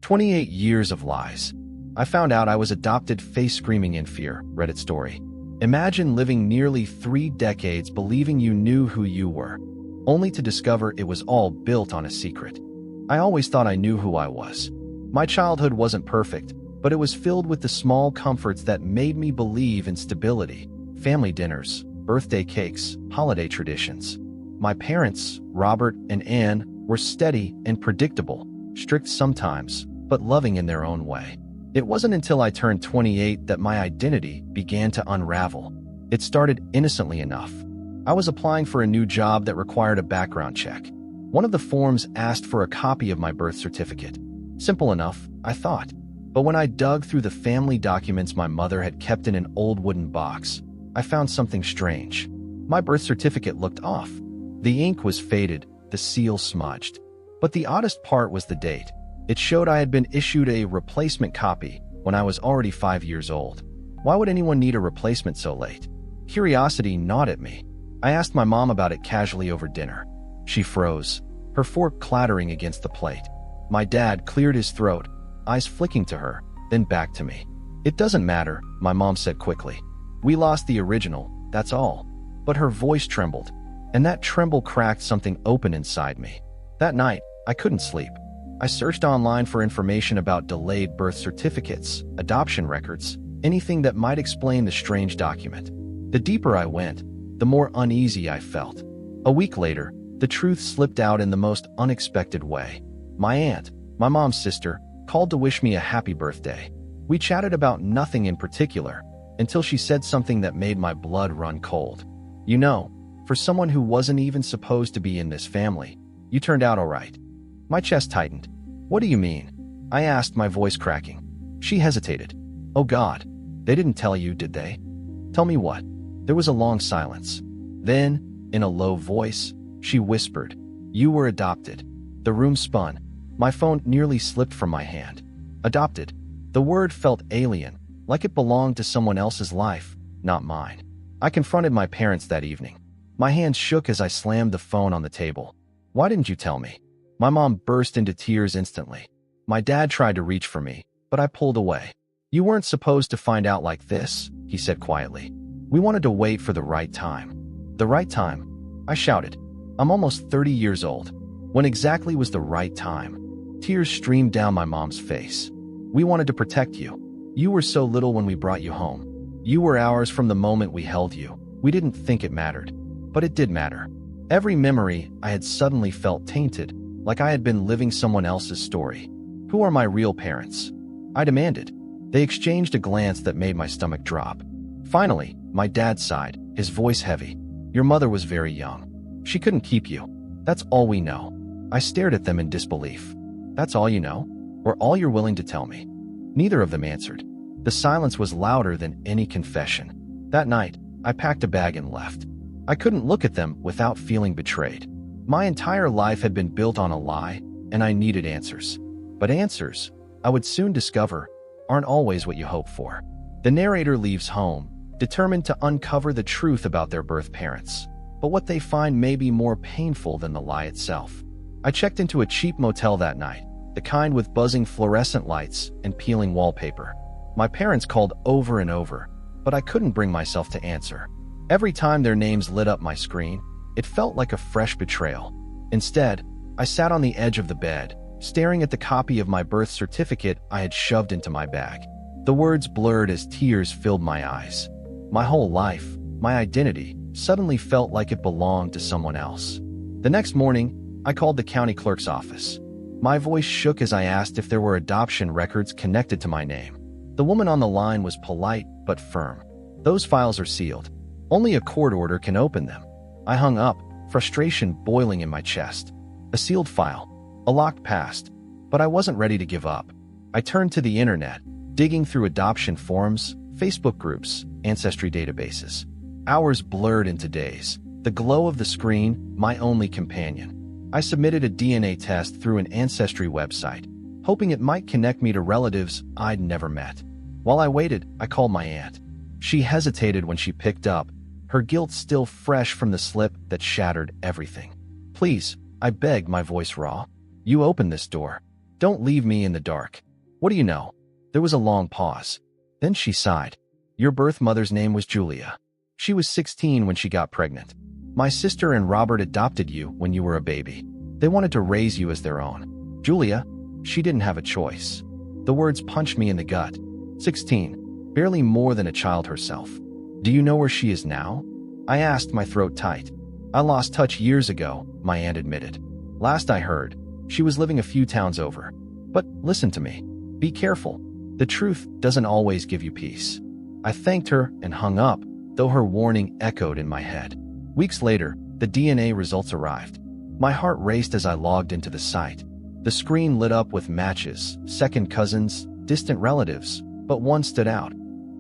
28 years of lies. I found out I was adopted, face screaming in fear. Reddit story. Imagine living nearly 3 decades believing you knew who you were, only to discover it was all built on a secret. I always thought I knew who I was. My childhood wasn't perfect, but it was filled with the small comforts that made me believe in stability. Family dinners, birthday cakes, holiday traditions. My parents, Robert and Anne, were steady and predictable, strict sometimes, but loving in their own way. It wasn't until I turned 28 that my identity began to unravel. It started innocently enough. I was applying for a new job that required a background check. One of the forms asked for a copy of my birth certificate. Simple enough, I thought. But when I dug through the family documents my mother had kept in an old wooden box, I found something strange. My birth certificate looked off. The ink was faded, the seal smudged. But the oddest part was the date. It showed I had been issued a replacement copy when I was already 5 years old. Why would anyone need a replacement so late? Curiosity gnawed at me. I asked my mom about it casually over dinner. She froze, her fork clattering against the plate. My dad cleared his throat, eyes flicking to her, then back to me. "It doesn't matter," my mom said quickly. "We lost the original, that's all." But her voice trembled, and that tremble cracked something open inside me. That night, I couldn't sleep. I searched online for information about delayed birth certificates, adoption records, anything that might explain the strange document. The deeper I went, the more uneasy I felt. A week later, the truth slipped out in the most unexpected way. My aunt, my mom's sister, called to wish me a happy birthday. We chatted about nothing in particular, until she said something that made my blood run cold. "You know, for someone who wasn't even supposed to be in this family, you turned out all right." My chest tightened. "What do you mean?" I asked, my voice cracking. She hesitated. "Oh God, they didn't tell you, did they?" "Tell me what?" There was a long silence. Then, in a low voice, she whispered, "You were adopted." The room spun. My phone nearly slipped from my hand. Adopted. The word felt alien, like it belonged to someone else's life, not mine. I confronted my parents that evening. My hands shook as I slammed the phone on the table. "Why didn't you tell me?" My mom burst into tears instantly. My dad tried to reach for me, but I pulled away. "You weren't supposed to find out like this," he said quietly. "We wanted to wait for the right time." "The right time?" I shouted. "I'm almost 30 years old. When exactly was the right time?" Tears streamed down my mom's face. "We wanted to protect you. You were so little when we brought you home. You were ours from the moment we held you. We didn't think it mattered. But it did matter." Every memory I had suddenly felt tainted, like I had been living someone else's story. "Who are my real parents?" I demanded. They exchanged a glance that made my stomach drop. Finally, my dad sighed, his voice heavy. "Your mother was very young. She couldn't keep you. That's all we know." I stared at them in disbelief. "That's all you know? Or all you're willing to tell me?" Neither of them answered. The silence was louder than any confession. That night, I packed a bag and left. I couldn't look at them without feeling betrayed. My entire life had been built on a lie, and I needed answers. But answers, I would soon discover, aren't always what you hope for. The narrator leaves home, determined to uncover the truth about their birth parents. But what they find may be more painful than the lie itself. I checked into a cheap motel that night, the kind with buzzing fluorescent lights and peeling wallpaper. My parents called over and over, but I couldn't bring myself to answer. Every time their names lit up my screen, it felt like a fresh betrayal. Instead, I sat on the edge of the bed, staring at the copy of my birth certificate I had shoved into my bag. The words blurred as tears filled my eyes. My whole life, my identity, suddenly felt like it belonged to someone else. The next morning, I called the county clerk's office. My voice shook as I asked if there were adoption records connected to my name. The woman on the line was polite but firm. "Those files are sealed. Only a court order can open them." I hung up, frustration boiling in my chest. A sealed file, a locked past, but I wasn't ready to give up. I turned to the internet, digging through adoption forums, Facebook groups, ancestry databases. Hours blurred into days, the glow of the screen my only companion. I submitted a DNA test through an ancestry website, hoping it might connect me to relatives I'd never met. While I waited, I called my aunt. She hesitated when she picked up, her guilt still fresh from the slip that shattered everything. "Please," I begged, my voice raw. "You open this door. Don't leave me in the dark. What do you know? There was a long pause. Then she sighed. Your birth mother's name was Julia. She was 16 when she got pregnant. My sister and Robert adopted you when you were a baby. They wanted to raise you as their own. Julia, she didn't have a choice. The words punched me in the gut. 16, barely more than a child herself. Do you know where she is now? I asked, my throat tight. I lost touch years ago, my aunt admitted. Last I heard, she was living a few towns over. But listen to me. Be careful. The truth doesn't always give you peace. I thanked her and hung up, though her warning echoed in my head. Weeks later, the DNA results arrived. My heart raced as I logged into the site. The screen lit up with matches, second cousins, distant relatives, but one stood out.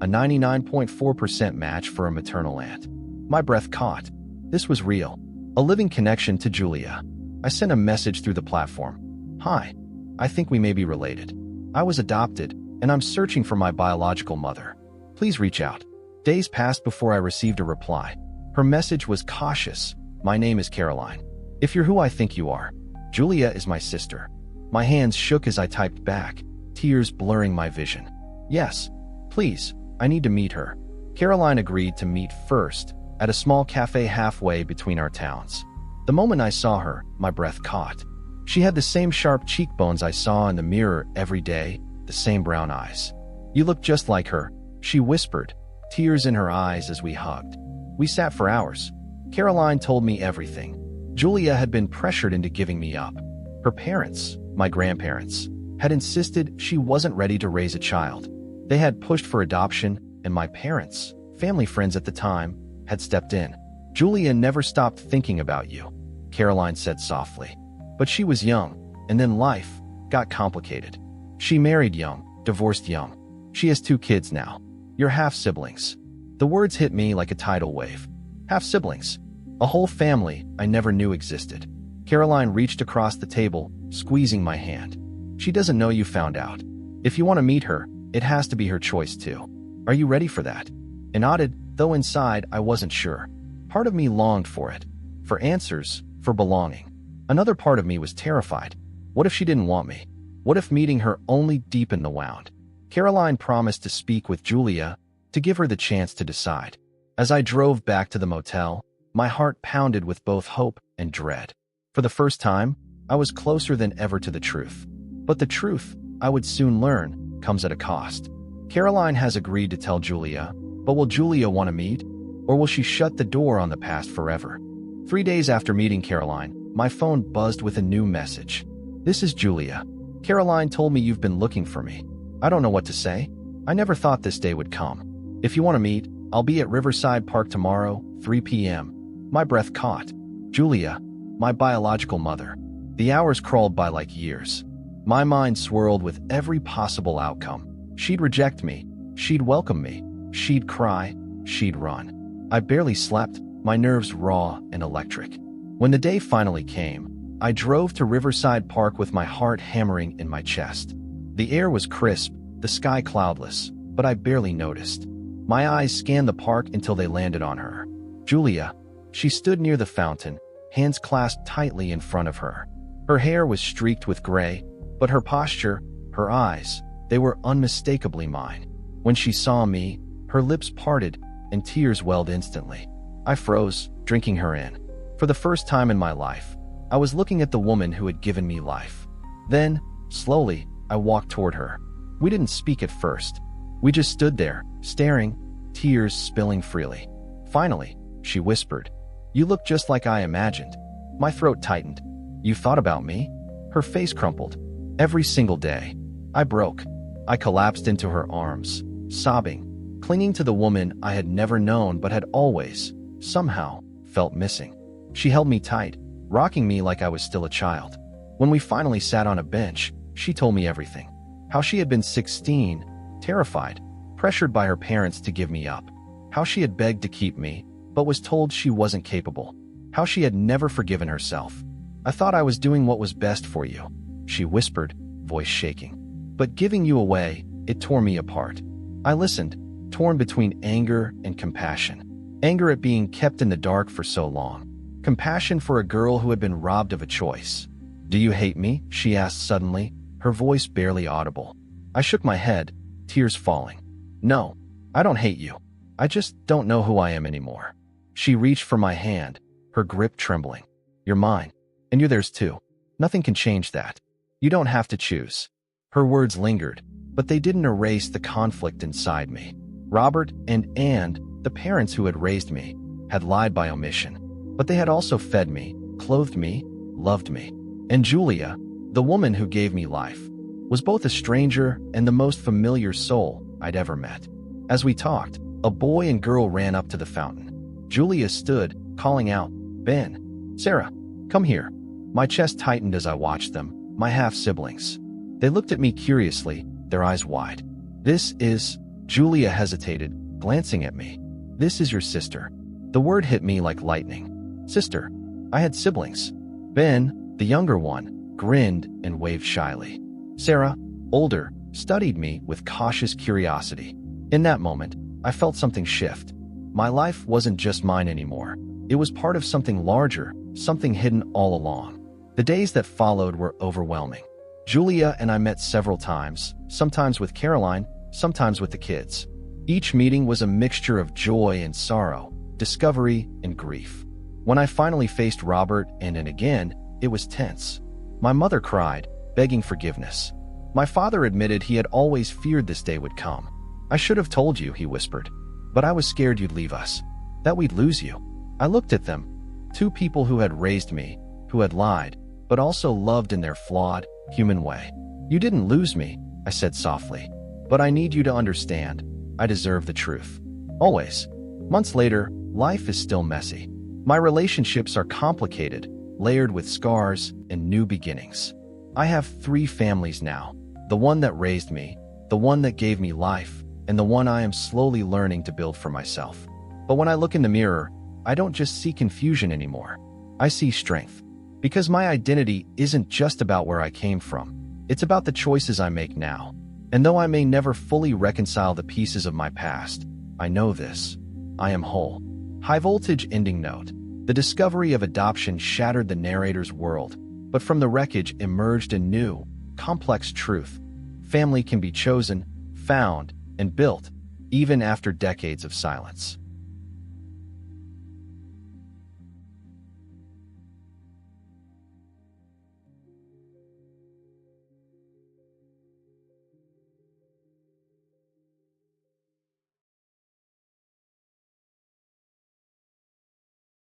A 99.4% match for a maternal aunt. My breath caught. This was real. A living connection to Julia. I sent a message through the platform. Hi, I think we may be related. I was adopted, and I'm searching for my biological mother. Please reach out. Days passed before I received a reply. Her message was cautious. My name is Caroline. If you're who I think you are, Julia is my sister. My hands shook as I typed back, tears blurring my vision. Yes, please, I need to meet her. Caroline agreed to meet first, at a small cafe halfway between our towns. The moment I saw her, my breath caught. She had the same sharp cheekbones I saw in the mirror every day, the same brown eyes. You look just like her, she whispered, tears in her eyes as we hugged. We sat for hours. Caroline told me everything. Julia had been pressured into giving me up. Her parents, my grandparents, had insisted she wasn't ready to raise a child. They had pushed for adoption, and my parents, family friends at the time, had stepped in. Julia never stopped thinking about you, Caroline said softly. But she was young, and then life got complicated. She married young, divorced young. She has 2 kids now. You're half-siblings. The words hit me like a tidal wave. Half-siblings. A whole family I never knew existed. Caroline reached across the table, squeezing my hand. She doesn't know you found out. If you want to meet her, it has to be her choice too. Are you ready for that? I nodded, though inside I wasn't sure. Part of me longed for it. For answers, for belonging. Another part of me was terrified. What if she didn't want me? What if meeting her only deepened the wound? Caroline promised to speak with Julia, to give her the chance to decide. As I drove back to the motel, my heart pounded with both hope and dread. For the first time, I was closer than ever to the truth. But the truth, I would soon learn, comes at a cost. Caroline has agreed to tell Julia, but will Julia want to meet? Or will she shut the door on the past forever? 3 days after meeting Caroline, my phone buzzed with a new message. This is Julia. Caroline told me you've been looking for me. I don't know what to say. I never thought this day would come. If you want to meet, I'll be at Riverside Park tomorrow, 3 p.m. My breath caught. Julia, my biological mother. The hours crawled by like years. My mind swirled with every possible outcome. She'd reject me. She'd welcome me. She'd cry. She'd run. I barely slept, my nerves raw and electric. When the day finally came, I drove to Riverside Park with my heart hammering in my chest. The air was crisp, the sky cloudless, but I barely noticed. My eyes scanned the park until they landed on her. Julia. She stood near the fountain, hands clasped tightly in front of her. Her hair was streaked with gray, but her posture, her eyes, they were unmistakably mine. When she saw me, her lips parted, and tears welled instantly. I froze, drinking her in. For the first time in my life, I was looking at the woman who had given me life. Then, slowly, I walked toward her. We didn't speak at first. We just stood there, staring, tears spilling freely. Finally, she whispered, "You look just like I imagined." My throat tightened. "You thought about me?" Her face crumpled. Every single day. I broke. I collapsed into her arms, sobbing, clinging to the woman I had never known but had always, somehow, felt missing. She held me tight, rocking me like I was still a child. When we finally sat on a bench, she told me everything. How she had been 16, terrified, pressured by her parents to give me up. How she had begged to keep me, but was told she wasn't capable. How she had never forgiven herself. "I thought I was doing what was best for you," she whispered, voice shaking. "But giving you away, it tore me apart." I listened, torn between anger and compassion. Anger at being kept in the dark for so long. Compassion for a girl who had been robbed of a choice. "Do you hate me?" she asked suddenly, her voice barely audible. I shook my head, tears falling. No, I don't hate you. I just don't know who I am anymore. She reached for my hand, her grip trembling. You're mine, and you're theirs too. Nothing can change that. You don't have to choose. Her words lingered, but they didn't erase the conflict inside me. Robert and Anne, the parents who had raised me, had lied by omission, but they had also fed me, clothed me, loved me. And Julia, the woman who gave me life, was both a stranger and the most familiar soul I'd ever met. As we talked, a boy and girl ran up to the fountain. Julia stood, calling out, "Ben, Sarah, come here." My chest tightened as I watched them, my half-siblings. They looked at me curiously, their eyes wide. "This is..." Julia hesitated, glancing at me. "This is your sister." The word hit me like lightning. Sister. I had siblings. Ben, the younger one, grinned and waved shyly. Sarah, older, studied me with cautious curiosity. In that moment, I felt something shift. My life wasn't just mine anymore. It was part of something larger, something hidden all along. The days that followed were overwhelming. Julia and I met several times, sometimes with Caroline, sometimes with the kids. Each meeting was a mixture of joy and sorrow, discovery and grief. When I finally faced Robert and again, it was tense. My mother cried, begging forgiveness. My father admitted he had always feared this day would come. "I should have told you," he whispered. "But I was scared you'd leave us, that we'd lose you." I looked at them, two people who had raised me, who had lied, but also loved in their flawed, human way. "You didn't lose me," I said softly. "But I need you to understand, I deserve the truth. Always." Months later, life is still messy. My relationships are complicated, layered with scars and new beginnings. I have 3 families now. The one that raised me, the one that gave me life, and the one I am slowly learning to build for myself. But when I look in the mirror, I don't just see confusion anymore. I see strength. Because my identity isn't just about where I came from. It's about the choices I make now. And though I may never fully reconcile the pieces of my past, I know this. I am whole. High voltage ending note. The discovery of adoption shattered the narrator's world, but from the wreckage emerged a new, complex truth. Family can be chosen, found, and built, even after decades of silence.